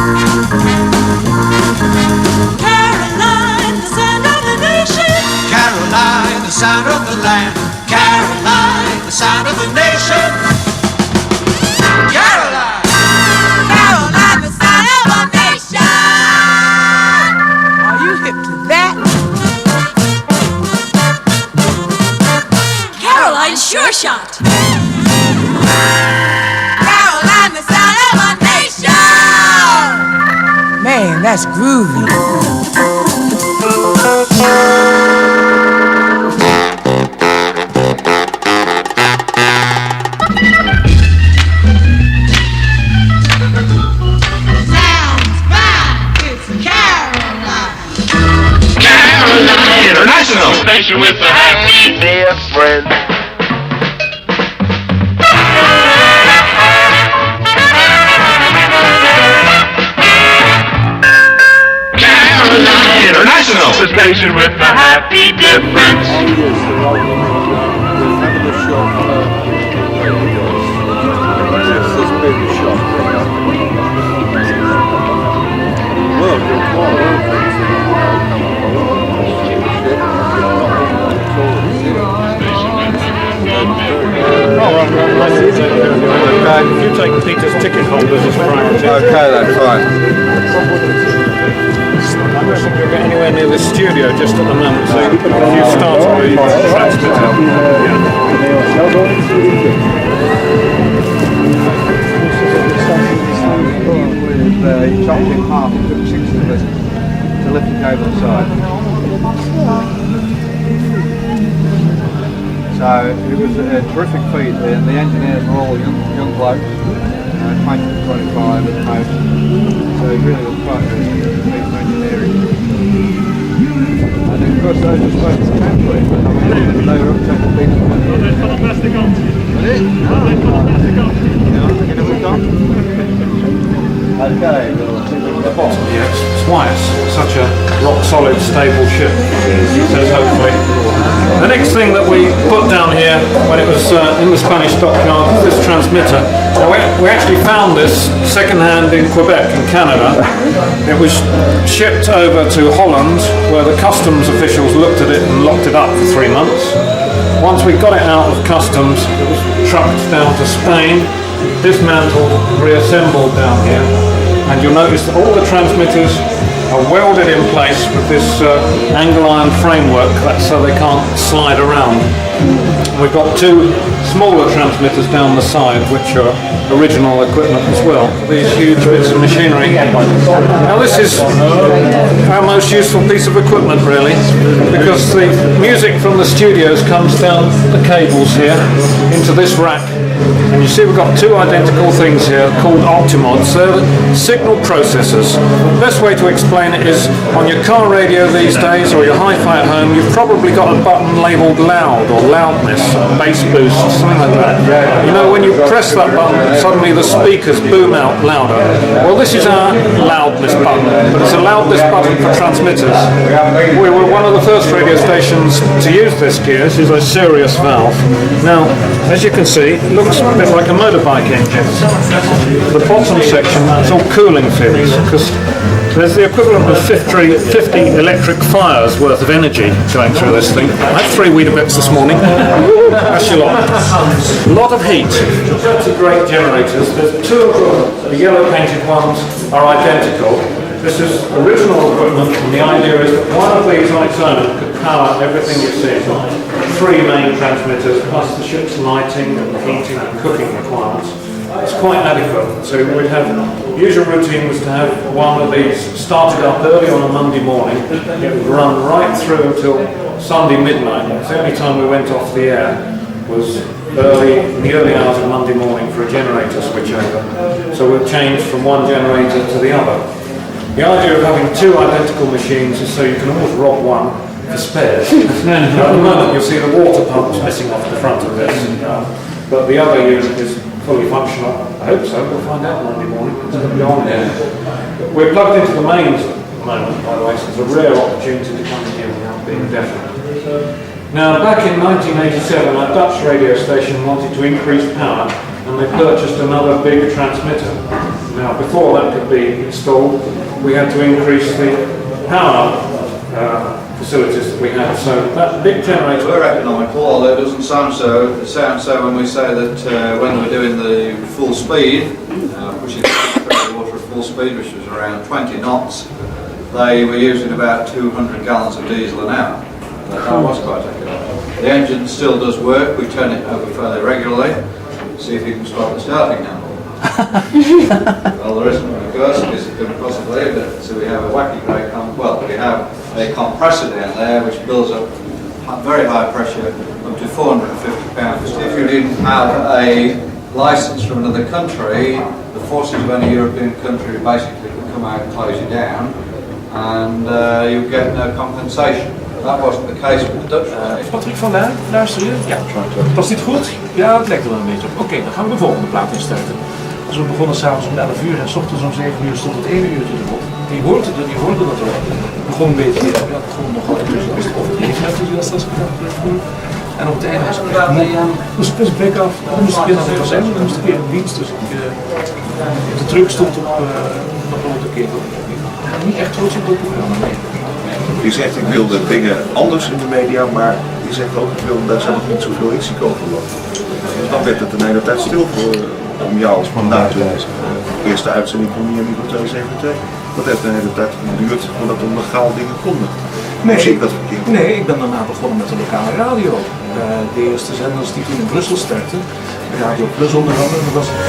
Caroline, the sound of the nation. Caroline, the sound of the land. Caroline, the sound of the nation. Caroline! Caroline, the sound of a nation. Are you hip to that? Caroline Sure Shot. Caroline, the sound of a nation. Man, that's groovy. International station with the happy dear friend. Caroline International station with the happy difference. If you take Peter's ticket holders as priority. Okay, that's fine. I don't think you'll get anywhere near the studio just at the moment, so if you start to read transmitter. He chopped in half, it took 6 of us to lift it over the side. So it was a terrific feat, and the engineers were all young blokes, 20 to 25 at the most. So it really was quite a feat for engineering. And of course those were supposed to translate, but I mean they were up to the people. They've got a plastic on. Did it? No, they've got a plastic on. Yeah, it was on. Okay, the bottom here, it's twice such a rock-solid, stable ship, he says, hopefully. The next thing that we put down here when it was in the Spanish dockyard was this transmitter. Now we actually found this second-hand in Quebec, in Canada. It was shipped over to Holland, where the customs officials looked at it and locked it up for 3 months. Once we got it out of customs, it was trucked down to Spain, dismantled, reassembled down here, and you'll notice that all the transmitters are welded in place with this angle iron framework, that's so they can't slide around. We've got 2 smaller transmitters down the side, which are original equipment as well. These huge bits of machinery. Now this is our most useful piece of equipment really, because the music from the studios comes down the cables here into this rack. And you see we've got 2 identical things here called Optimods. They're signal processors. The best way to explain it is on your car radio these days or your hi-fi at home, you've probably got a button labelled loud or loudness, bass boost, something like that. You know, when you press that button, suddenly the speakers boom out louder. Well, this is our loudness button, but it's a loudness button for transmitters. We were one of the first radio stations to use this gear. This is a Sirius valve. Now, as you can see, it looks a bit like a motorbike engine. The bottom section is all cooling fins, because there's the equivalent of 50 electric fires worth of energy going through this thing. I had 3 Weetabix this morning. That's your lot. A lot of heat. Lots of great generators. There's 2 of them. The yellow painted ones are identical. This is original equipment, and the idea is that one of these on its own could power everything you see. 3 main transmitters, plus the ship's lighting and heating and cooking requirements. It's quite adequate. So we'd have, usual routine was to have one of these started up early on a Monday morning. It would run right through until Sunday midnight. It's the only time we went off the air was in the early hours of Monday morning for a generator switchover. So we'll change from one generator to the other. The idea of having 2 identical machines is so you can always rob one for spares. At the moment you'll see the water pumps missing off the front of this, but the other unit is fully functional. I hope so, we'll find out Monday morning. It's going to be on there. We're plugged into the mains at the moment, by the way, so it's a rare opportunity to come in here without being definite. Now, back in 1987, our Dutch radio station wanted to increase power, and and they purchased another big transmitter. Now, before that could be installed, we had to increase the power facilities that we had. So that big generator. We're economical, although it doesn't sound so. It sounds so when we say that when we're doing the full speed, pushing the water at full speed, which was around 20 knots, they were using about 200 gallons of diesel an hour. That was quite economical. The engine still does work. We turn it over fairly regularly. See if you can stop the starting now. Well, there isn't, of course, because it couldn't possibly, but so we have a wacky great we have a compressor down there which builds up very high pressure up to 450 pounds. If you didn't have a license from another country, the forces of any European country basically could come out and close you down, and you get no compensation. That wasn't the case with the Dutch. Patrick van Lijn, luister je? Ja. Was dit goed? Ja, het lijkt er wel een beetje op. Oké, dan gaan we de volgende plaat instarten. Dus we begonnen s'avonds om 11 uur en s ochtends om 7 uur stond het 1 uur erop. Je hoorde dat ook. Het begon een beetje, het begon nogal enthousiast overdreven enthousiast als ik dat voel. En op het einde was ik echt moe. Dus ik moest blik af, dan moest ik weer naar de kazerne, dan moest ik weer in dienst. Dus de truck stond op de grote ketel. Niet echt trots op dat programma, nee. Je zegt ik wilde dingen anders in de media, maar je zegt ook ik wilde daar zelf niet zoveel risico voor lopen. Dus dan werd het een hele tijd stil voor, om jou na te wijzen. De eerste uitzending van MEBOIII 272. Dat heeft een hele tijd geduurd voordat er legaal dingen konden. Nee, zie ik dat verkeerd? Nee, ik ben daarna begonnen met de lokale radio. De eerste zenders die toen in Brussel startten, Radio Plus onder andere, dat was het.